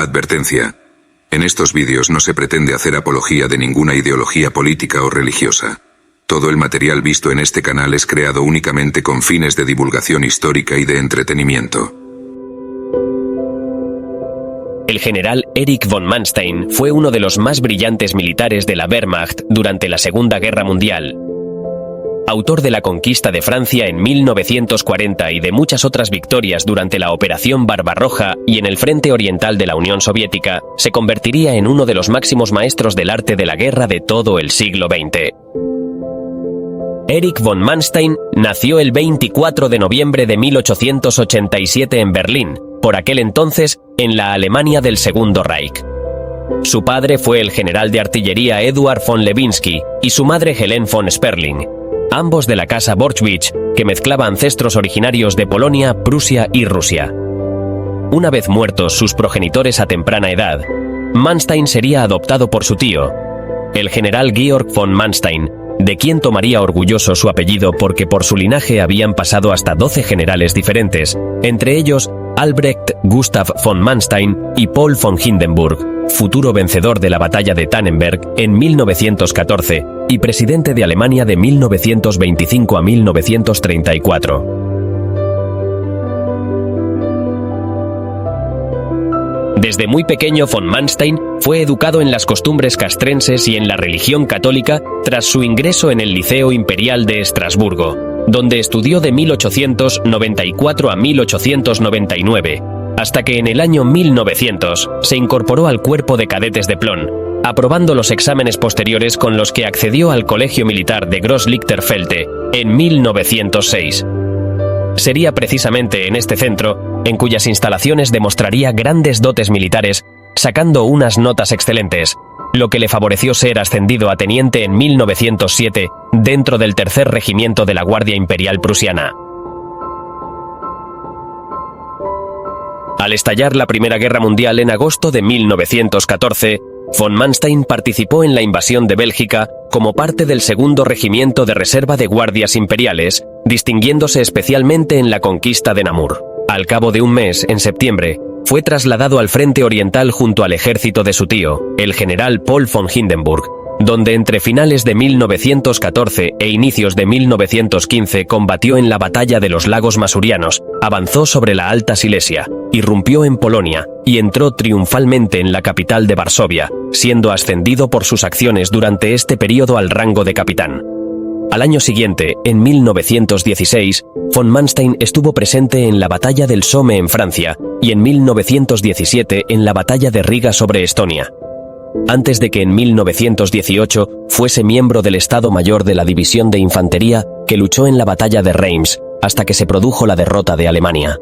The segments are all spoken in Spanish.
Advertencia. En estos vídeos no se pretende hacer apología de ninguna ideología política o religiosa. Todo el material visto en este canal es creado únicamente con fines de divulgación histórica y de entretenimiento. El general Erich von Manstein fue uno de los más brillantes militares de la Wehrmacht durante la Segunda Guerra Mundial. Autor de la conquista de Francia en 1940 y de muchas otras victorias durante la Operación Barbarroja y en el frente oriental de la Unión Soviética, se convertiría en uno de los máximos maestros del arte de la guerra de todo el siglo XX. Erich von Manstein nació el 24 de noviembre de 1887 en Berlín, por aquel entonces en la Alemania del Segundo Reich. Su padre fue el general de artillería Eduard von Lewinsky y su madre Helene von Sperling, ambos de la casa Borchwich, que mezclaba ancestros originarios de Polonia, Prusia y Rusia. Una vez muertos sus progenitores a temprana edad, Manstein sería adoptado por su tío, el general Georg von Manstein, de quien tomaría orgulloso su apellido porque por su linaje habían pasado hasta 12 generales diferentes, entre ellos Albrecht Gustav von Manstein y Paul von Hindenburg, futuro vencedor de la batalla de Tannenberg en 1914 y presidente de Alemania de 1925 a 1934. Desde muy pequeño von Manstein fue educado en las costumbres castrenses y en la religión católica tras su ingreso en el Liceo Imperial de Estrasburgo, donde estudió de 1894 a 1899, hasta que en el año 1900 se incorporó al cuerpo de cadetes de Plön, aprobando los exámenes posteriores con los que accedió al Colegio Militar de Groß-Lichterfelde en 1906. Sería precisamente en este centro, en cuyas instalaciones demostraría grandes dotes militares, sacando unas notas excelentes, lo que le favoreció ser ascendido a teniente en 1907 dentro del Tercer Regimiento de la Guardia Imperial Prusiana. Al estallar la Primera Guerra Mundial en agosto de 1914, von Manstein participó en la invasión de Bélgica como parte del Segundo Regimiento de Reserva de Guardias Imperiales, distinguiéndose especialmente en la conquista de Namur. Al cabo de un mes, en septiembre, fue trasladado al frente oriental junto al ejército de su tío, el general Paul von Hindenburg, donde entre finales de 1914 e inicios de 1915 combatió en la batalla de los lagos Masurianos, avanzó sobre la Alta Silesia, irrumpió en Polonia y entró triunfalmente en la capital de Varsovia, siendo ascendido por sus acciones durante este periodo al rango de capitán. Al año siguiente, en 1916, von Manstein estuvo presente en la batalla del Somme en Francia y en 1917 en la batalla de Riga sobre Estonia. Antes de que en 1918 fuese miembro del Estado Mayor de la División de Infantería que luchó en la batalla de Reims, hasta que se produjo la derrota de Alemania.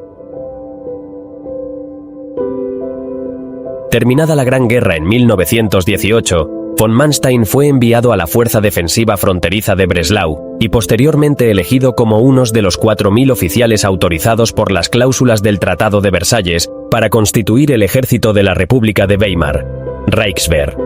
Terminada la Gran Guerra en 1918, von Manstein fue enviado a la Fuerza Defensiva Fronteriza de Breslau y posteriormente elegido como uno de los 4.000 oficiales autorizados por las cláusulas del Tratado de Versalles para constituir el ejército de la República de Weimar, Reichswehr.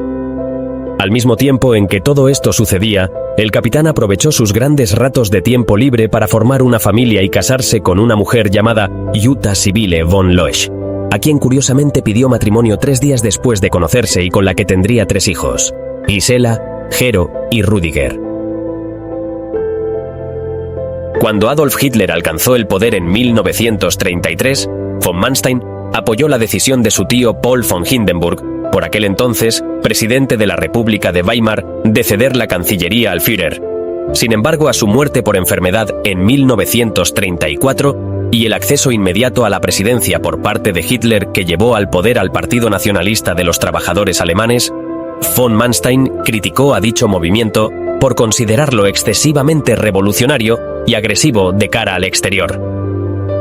Al mismo tiempo en que todo esto sucedía, el capitán aprovechó sus grandes ratos de tiempo libre para formar una familia y casarse con una mujer llamada Jutta Sibylle von Loesch, a quien curiosamente pidió matrimonio 3 días después de conocerse y con la que tendría 3 hijos, Gisela, Gero y Rüdiger. Cuando Adolf Hitler alcanzó el poder en 1933, von Manstein apoyó la decisión de su tío Paul von Hindenburg, por aquel entonces presidente de la República de Weimar, de ceder la Cancillería al Führer. Sin embargo, a su muerte por enfermedad en 1934 y el acceso inmediato a la presidencia por parte de Hitler que llevó al poder al Partido Nacionalista de los Trabajadores Alemanes, von Manstein criticó a dicho movimiento por considerarlo excesivamente revolucionario y agresivo de cara al exterior.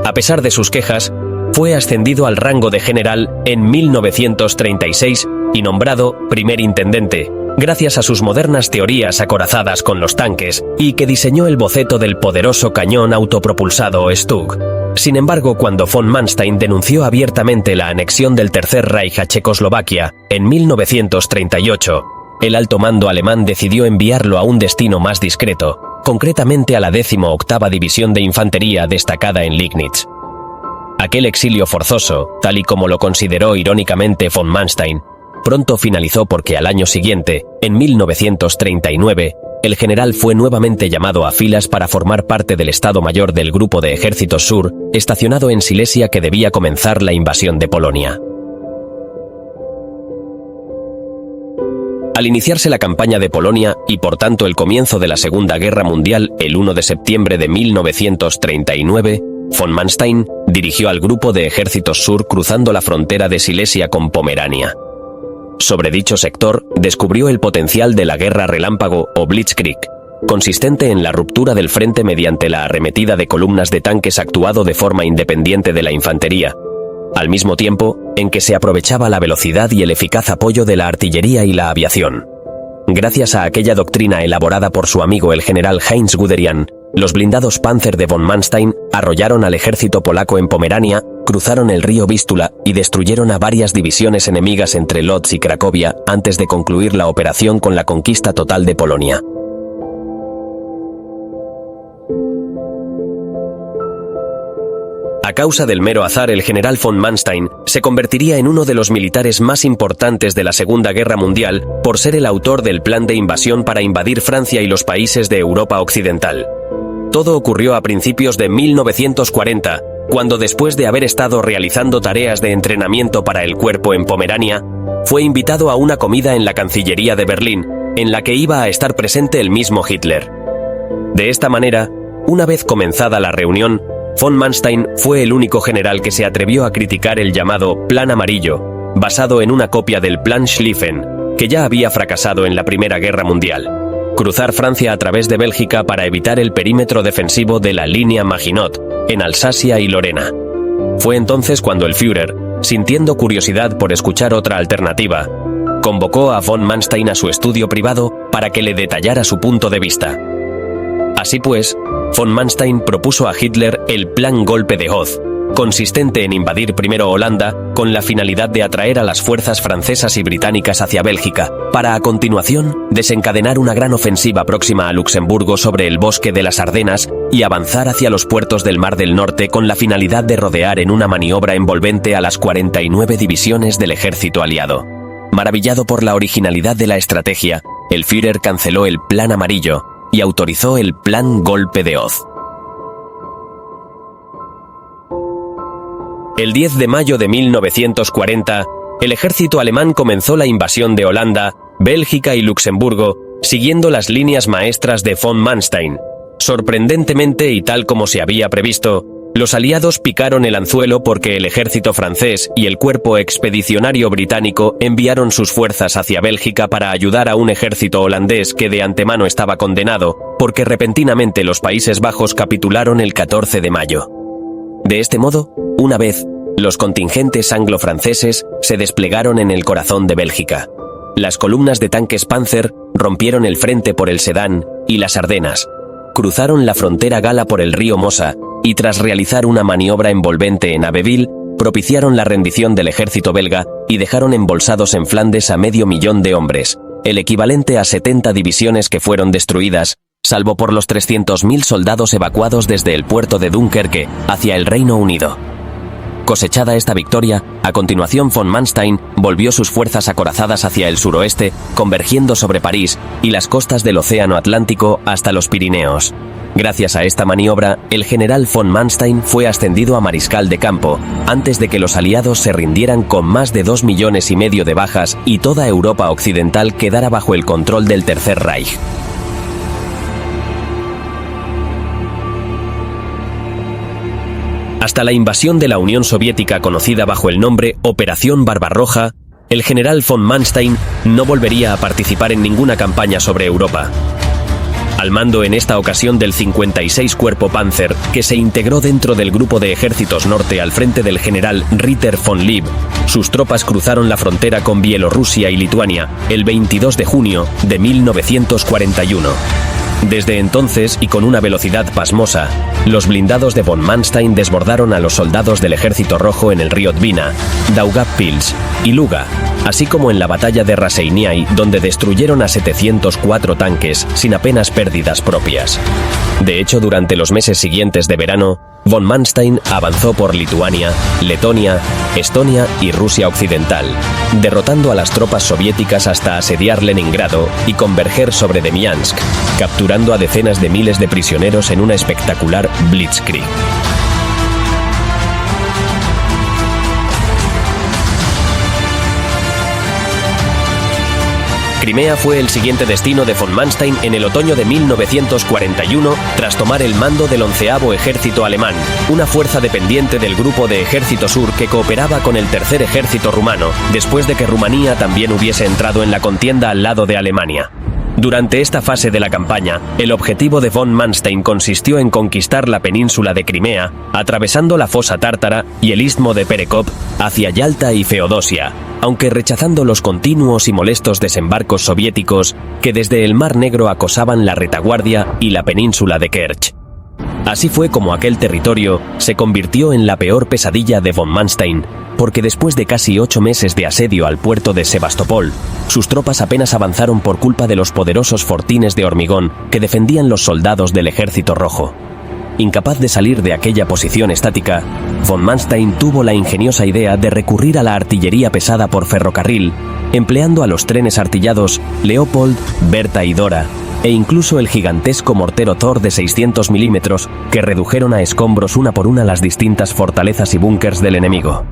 A pesar de sus quejas, fue ascendido al rango de general en 1936 y nombrado primer intendente, gracias a sus modernas teorías acorazadas con los tanques y que diseñó el boceto del poderoso cañón autopropulsado Stug. Sin embargo, cuando von Manstein denunció abiertamente la anexión del Tercer Reich a Checoslovaquia en 1938, el alto mando alemán decidió enviarlo a un destino más discreto, concretamente a la 18ª División de Infantería destacada en Liegnitz. Aquel exilio forzoso, tal y como lo consideró irónicamente von Manstein, pronto finalizó porque al año siguiente, en 1939, el general fue nuevamente llamado a filas para formar parte del Estado Mayor del Grupo de Ejércitos Sur, estacionado en Silesia, que debía comenzar la invasión de Polonia. Al iniciarse la campaña de Polonia y por tanto el comienzo de la Segunda Guerra Mundial el 1 de septiembre de 1939, von Manstein dirigió al Grupo de Ejércitos Sur cruzando la frontera de Silesia con Pomerania. Sobre dicho sector, descubrió el potencial de la guerra relámpago o Blitzkrieg, consistente en la ruptura del frente mediante la arremetida de columnas de tanques actuado de forma independiente de la infantería, al mismo tiempo en que se aprovechaba la velocidad y el eficaz apoyo de la artillería y la aviación. Gracias a aquella doctrina elaborada por su amigo el general Heinz Guderian, los blindados Panzer de von Manstein arrollaron al ejército polaco en Pomerania, cruzaron el río Vístula y destruyeron a varias divisiones enemigas entre Lodz y Cracovia antes de concluir la operación con la conquista total de Polonia. A causa del mero azar, el general von Manstein se convertiría en uno de los militares más importantes de la Segunda Guerra Mundial por ser el autor del plan de invasión para invadir Francia y los países de Europa Occidental. Todo ocurrió a principios de 1940, cuando después de haber estado realizando tareas de entrenamiento para el cuerpo en Pomerania, fue invitado a una comida en la Cancillería de Berlín, en la que iba a estar presente el mismo Hitler. De esta manera, una vez comenzada la reunión, von Manstein fue el único general que se atrevió a criticar el llamado Plan Amarillo, basado en una copia del Plan Schlieffen, que ya había fracasado en la Primera Guerra Mundial: cruzar Francia a través de Bélgica para evitar el perímetro defensivo de la línea Maginot, en Alsacia y Lorena. Fue entonces cuando el Führer, sintiendo curiosidad por escuchar otra alternativa, convocó a von Manstein a su estudio privado para que le detallara su punto de vista. Así pues, von Manstein propuso a Hitler el Plan Golpe de Hoz, consistente en invadir primero Holanda con la finalidad de atraer a las fuerzas francesas y británicas hacia Bélgica, para a continuación desencadenar una gran ofensiva próxima a Luxemburgo sobre el bosque de las Ardenas y avanzar hacia los puertos del Mar del Norte con la finalidad de rodear en una maniobra envolvente a las 49 divisiones del ejército aliado. Maravillado por la originalidad de la estrategia, el Führer canceló el Plan Amarillo y autorizó el Plan Golpe de Hoz. El 10 de mayo de 1940, el ejército alemán comenzó la invasión de Holanda, Bélgica y Luxemburgo, siguiendo las líneas maestras de von Manstein. Sorprendentemente, y tal como se había previsto, los aliados picaron el anzuelo porque el ejército francés y el cuerpo expedicionario británico enviaron sus fuerzas hacia Bélgica para ayudar a un ejército holandés que de antemano estaba condenado, porque repentinamente los Países Bajos capitularon el 14 de mayo. De este modo, una vez, los contingentes anglo-franceses se desplegaron en el corazón de Bélgica. Las columnas de tanques Panzer rompieron el frente por el Sedán y las Ardenas, cruzaron la frontera gala por el río Mosa y tras realizar una maniobra envolvente en Abbeville, propiciaron la rendición del ejército belga y dejaron embolsados en Flandes a 500.000 de hombres, el equivalente a 70 divisiones que fueron destruidas, salvo por los 300.000 soldados evacuados desde el puerto de Dunkerque hacia el Reino Unido. Cosechada esta victoria, a continuación von Manstein volvió sus fuerzas acorazadas hacia el suroeste, convergiendo sobre París y las costas del Océano Atlántico hasta los Pirineos. Gracias a esta maniobra, el general von Manstein fue ascendido a mariscal de campo, antes de que los aliados se rindieran con más de 2,5 millones de bajas y toda Europa occidental quedara bajo el control del Tercer Reich. Hasta la invasión de la Unión Soviética conocida bajo el nombre Operación Barbarroja, el general von Manstein no volvería a participar en ninguna campaña sobre Europa. Al mando en esta ocasión del 56 Cuerpo Panzer, que se integró dentro del Grupo de Ejércitos Norte al frente del general Ritter von Lieb, sus tropas cruzaron la frontera con Bielorrusia y Lituania el 22 de junio de 1941. Desde entonces, y con una velocidad pasmosa, los blindados de von Manstein desbordaron a los soldados del Ejército Rojo en el río Dwina, Daugavpils y Luga, así como en la batalla de Raseiniai, donde destruyeron a 704 tanques sin apenas pérdidas propias. De hecho, durante los meses siguientes de verano, von Manstein avanzó por Lituania, Letonia, Estonia y Rusia Occidental, derrotando a las tropas soviéticas hasta asediar Leningrado y converger sobre Demiansk, capturando a decenas de miles de prisioneros en una espectacular blitzkrieg. Crimea fue el siguiente destino de von Manstein en el otoño de 1941, tras tomar el mando del 11º Ejército Alemán, una fuerza dependiente del Grupo de Ejército Sur que cooperaba con el Tercer Ejército Rumano, después de que Rumanía también hubiese entrado en la contienda al lado de Alemania. Durante esta fase de la campaña, el objetivo de von Manstein consistió en conquistar la península de Crimea, atravesando la fosa tártara y el istmo de Perekop hacia Yalta y Feodosia, aunque rechazando los continuos y molestos desembarcos soviéticos que desde el Mar Negro acosaban la retaguardia y la península de Kerch. Así fue como aquel territorio se convirtió en la peor pesadilla de von Manstein, porque después de casi 8 meses de asedio al puerto de Sebastopol, sus tropas apenas avanzaron por culpa de los poderosos fortines de hormigón que defendían los soldados del Ejército Rojo. Incapaz de salir de aquella posición estática, von Manstein tuvo la ingeniosa idea de recurrir a la artillería pesada por ferrocarril, empleando a los trenes artillados Leopold, Bertha y Dora, e incluso el gigantesco mortero Thor de 600 milímetros que redujeron a escombros una por una las distintas fortalezas y búnkers del enemigo.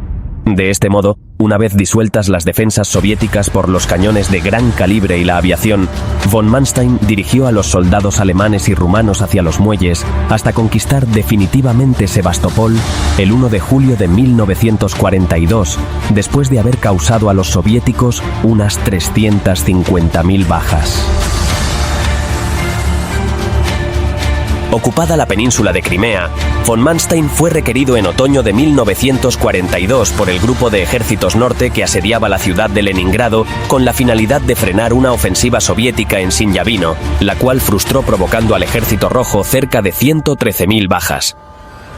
De este modo, una vez disueltas las defensas soviéticas por los cañones de gran calibre y la aviación, von Manstein dirigió a los soldados alemanes y rumanos hacia los muelles hasta conquistar definitivamente Sebastopol el 1 de julio de 1942, después de haber causado a los soviéticos unas 350.000 bajas. Ocupada la península de Crimea, von Manstein fue requerido en otoño de 1942 por el Grupo de Ejércitos Norte que asediaba la ciudad de Leningrado con la finalidad de frenar una ofensiva soviética en Sinyavino, la cual frustró provocando al Ejército Rojo cerca de 113.000 bajas.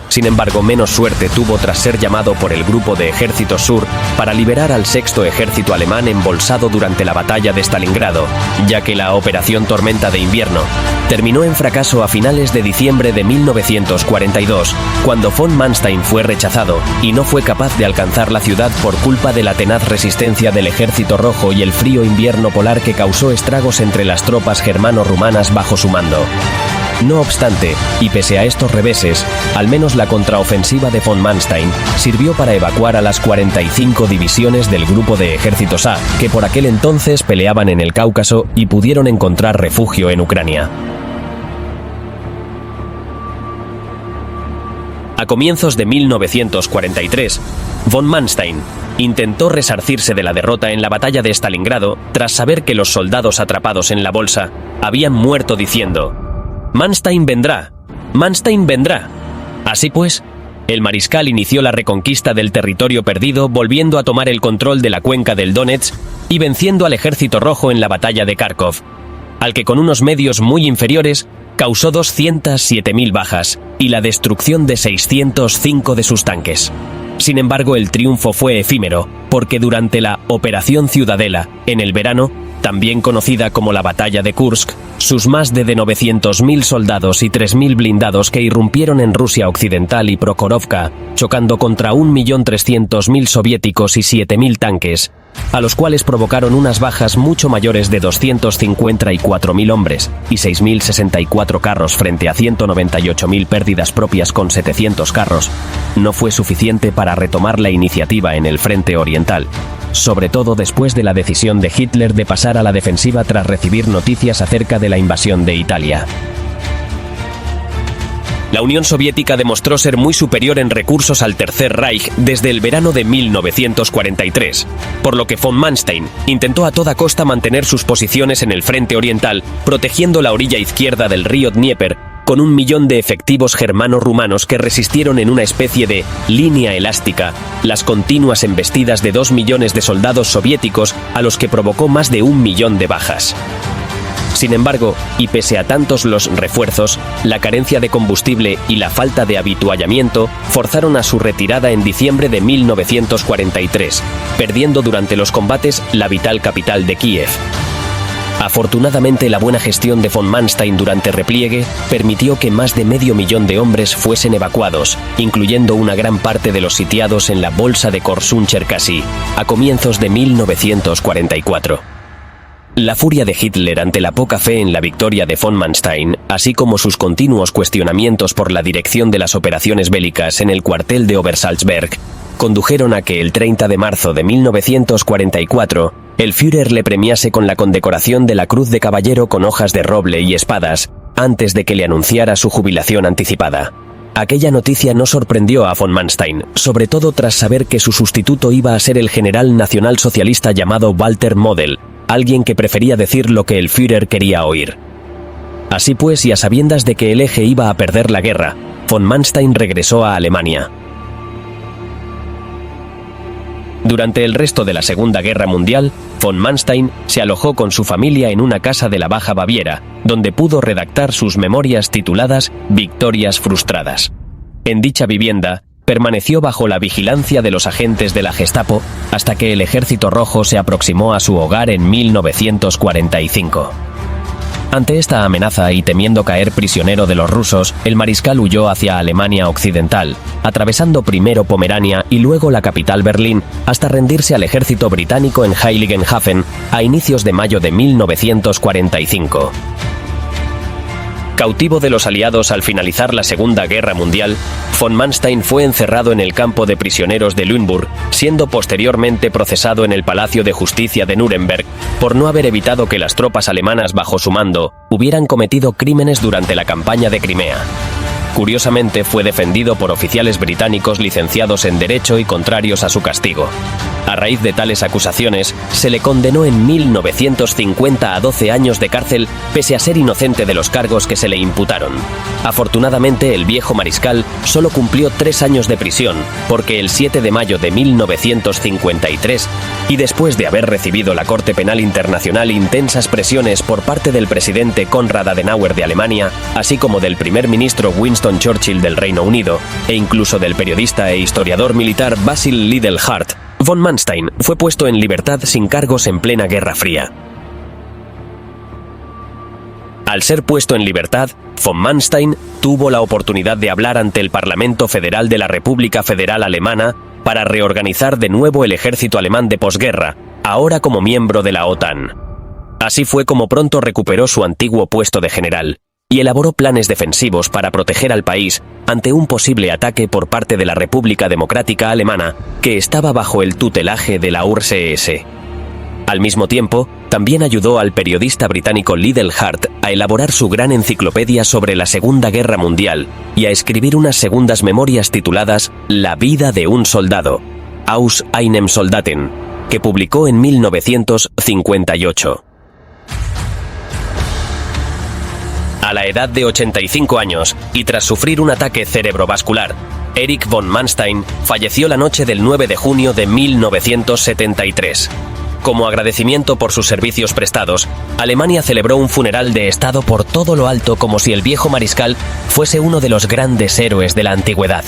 Sin embargo, menos suerte tuvo tras ser llamado por el Grupo de Ejércitos Sur para liberar al 6º Ejército Alemán embolsado durante la batalla de Stalingrado, ya que la Operación Tormenta de Invierno terminó en fracaso a finales de diciembre de 1942, cuando von Manstein fue rechazado y no fue capaz de alcanzar la ciudad por culpa de la tenaz resistencia del Ejército Rojo y el frío invierno polar que causó estragos entre las tropas germano-rumanas bajo su mando. No obstante, y pese a estos reveses, al menos la contraofensiva de von Manstein sirvió para evacuar a las 45 divisiones del Grupo de Ejércitos A, que por aquel entonces peleaban en el Cáucaso y pudieron encontrar refugio en Ucrania. A comienzos de 1943, von Manstein intentó resarcirse de la derrota en la batalla de Stalingrado tras saber que los soldados atrapados en la bolsa habían muerto diciendo: «Manstein vendrá, Manstein vendrá». Así pues, el mariscal inició la reconquista del territorio perdido, volviendo a tomar el control de la cuenca del Donetsk y venciendo al Ejército Rojo en la batalla de Kharkov, al que con unos medios muy inferiores causó 207.000 bajas y la destrucción de 605 de sus tanques. Sin embargo, el triunfo fue efímero, porque durante la Operación Ciudadela, en el verano, también conocida como la Batalla de Kursk, sus más de 900.000 soldados y 3.000 blindados que irrumpieron en Rusia Occidental y Prokhorovka, chocando contra 1.300.000 soviéticos y 7.000 tanques, a los cuales provocaron unas bajas mucho mayores de 254.000 hombres y 6.064 carros frente a 198.000 pérdidas propias con 700 carros, no fue suficiente para retomar la iniciativa en el frente oriental, sobre todo después de la decisión de Hitler de pasar a la defensiva tras recibir noticias acerca de la invasión de Italia. La Unión Soviética demostró ser muy superior en recursos al Tercer Reich desde el verano de 1943, por lo que von Manstein intentó a toda costa mantener sus posiciones en el frente oriental, protegiendo la orilla izquierda del río Dnieper, con 1 millón de efectivos germano-rumanos que resistieron en una especie de línea elástica las continuas embestidas de 2 millones de soldados soviéticos, a los que provocó más de 1 millón de bajas. Sin embargo, y pese a tantos los refuerzos, la carencia de combustible y la falta de habituallamiento forzaron a su retirada en diciembre de 1943, perdiendo durante los combates la vital capital de Kiev. Afortunadamente, la buena gestión de von Manstein durante el repliegue permitió que más de 500.000 de hombres fuesen evacuados, incluyendo una gran parte de los sitiados en la bolsa de Korsun-Cherkasy, a comienzos de 1944. La furia de Hitler ante la poca fe en la victoria de von Manstein, así como sus continuos cuestionamientos por la dirección de las operaciones bélicas en el cuartel de Obersalzberg, condujeron a que el 30 de marzo de 1944 el Führer le premiase con la condecoración de la Cruz de Caballero con hojas de roble y espadas, antes de que le anunciara su jubilación anticipada. Aquella noticia no sorprendió a von Manstein, sobre todo tras saber que su sustituto iba a ser el general nacionalsocialista llamado Walter Model, alguien que prefería decir lo que el Führer quería oír. Así pues, y a sabiendas de que el Eje iba a perder la guerra, von Manstein regresó a Alemania. Durante el resto de la Segunda Guerra Mundial, von Manstein se alojó con su familia en una casa de la Baja Baviera, donde pudo redactar sus memorias tituladas Victorias frustradas. En dicha vivienda, permaneció bajo la vigilancia de los agentes de la Gestapo hasta que el Ejército Rojo se aproximó a su hogar en 1945. Ante esta amenaza y temiendo caer prisionero de los rusos, el mariscal huyó hacia Alemania Occidental, atravesando primero Pomerania y luego la capital Berlín, hasta rendirse al ejército británico en Heiligenhafen a inicios de mayo de 1945. Cautivo de los aliados al finalizar la Segunda Guerra Mundial, von Manstein fue encerrado en el campo de prisioneros de Lüneburg, siendo posteriormente procesado en el Palacio de Justicia de Nuremberg por no haber evitado que las tropas alemanas bajo su mando hubieran cometido crímenes durante la campaña de Crimea. Curiosamente, fue defendido por oficiales británicos licenciados en Derecho y contrarios a su castigo. A raíz de tales acusaciones, se le condenó en 1950 a 12 años de cárcel, pese a ser inocente de los cargos que se le imputaron. Afortunadamente, el viejo mariscal solo cumplió 3 años de prisión, porque el 7 de mayo de 1953, y después de haber recibido la Corte Penal Internacional intensas presiones por parte del presidente Konrad Adenauer de Alemania, así como del primer ministro Winston Churchill del Reino Unido, e incluso del periodista e historiador militar Basil Lidl-Hart, von Manstein fue puesto en libertad sin cargos en plena Guerra Fría. Al ser puesto en libertad, von Manstein tuvo la oportunidad de hablar ante el Parlamento Federal de la República Federal Alemana para reorganizar de nuevo el ejército alemán de posguerra, ahora como miembro de la OTAN. Así fue como pronto recuperó su antiguo puesto de general y elaboró planes defensivos para proteger al país ante un posible ataque por parte de la República Democrática Alemana, que estaba bajo el tutelaje de la URSS. Al mismo tiempo, también ayudó al periodista británico Lidl-Hart a elaborar su gran enciclopedia sobre la Segunda Guerra Mundial y a escribir unas segundas memorias tituladas La vida de un soldado, Aus einem Soldaten, que publicó en 1958. A la edad de 85 años, y tras sufrir un ataque cerebrovascular, Erich von Manstein falleció la noche del 9 de junio de 1973. Como agradecimiento por sus servicios prestados, Alemania celebró un funeral de Estado por todo lo alto, como si el viejo mariscal fuese uno de los grandes héroes de la antigüedad.